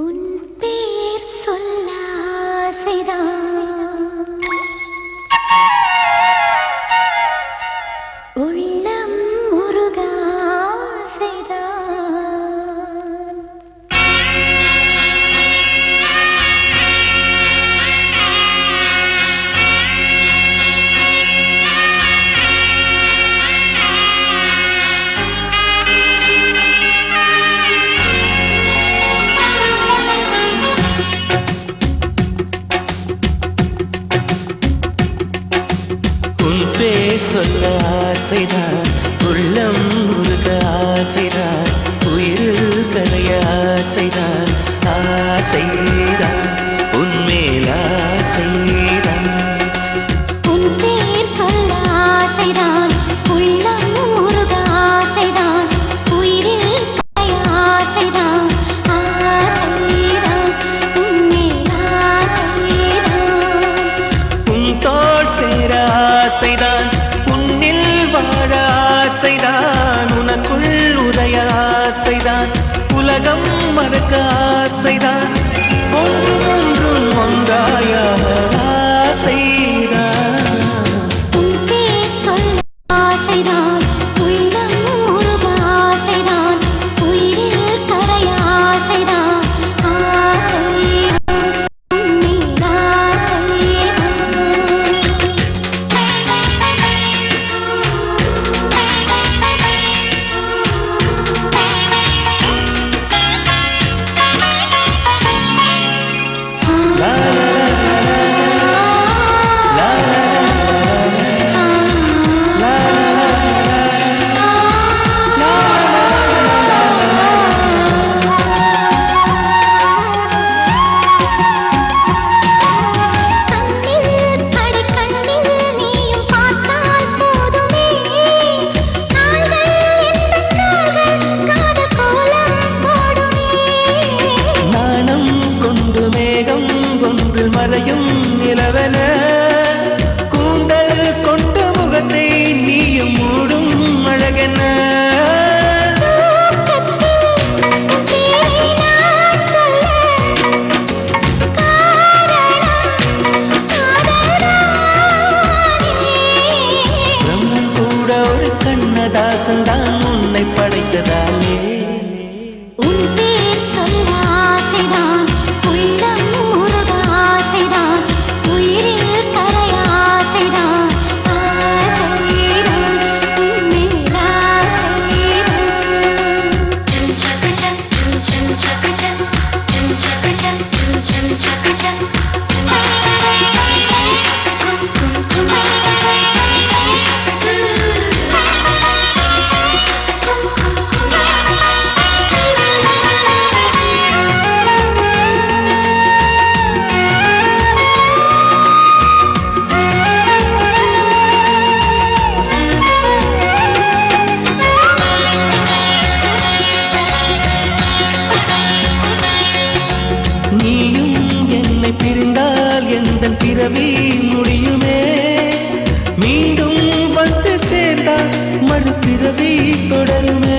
உன் பேர் சொல்ல ஆசைதான், உள்ளம் உருக ஆசைதான். சொல்ல ஆசைதான், உள்ளம் உருக ஆசைதான், உயிரில் கரைய ஆசைதான், ஆசைதான் உன்மேல் ஆசைதான். உன் பேர் சொல்ல ஆசைதான், உள்ளம் உருக ஆசைதான், உயிரில் கரைய ஆசைதான், ஆசைதான் உன்மேல் ஆசைதான். உன் தோள் சேர ஆசைதான், வாழ ஆசைதான், உனக்குள் உரைய ஆசைதான், உலகம் மறக்க ஆசைதான், ஒன்றும் ஒன்றும் ஒன்றாய ஆசைதான். உன் பேர் சொல்ல ஆசைதான், உள்ளம் உருக ஆசைதான், உயிரில் கரைய ஆசைதான், ஆசைதான் உன்மேல் ஆசைதான். மறையும் நிலவன கூந்தல் கொண்ட முகத்தை நீயும் மூடும் அழகென. பிரம்மன் கூட ஒரு கண்ணதாசன் தான் உன்னை படைத்ததாலே. உன் பேர் சொல்ல ஆசைதான், உள்ளம் உருக ஆசைதான், உயிரில் கரைய ஆசைதான், ஆசைதான் உன்மேல் ஆசைதான். Chum chaka chum, chum chaka chum, chum chaka chum, chum chaka chum. பிரிந்தால் எந்த பிறவி முடியுமே, மீண்டும் வந்து சேர்ந்தால் மறுபிறவி தொடருமே.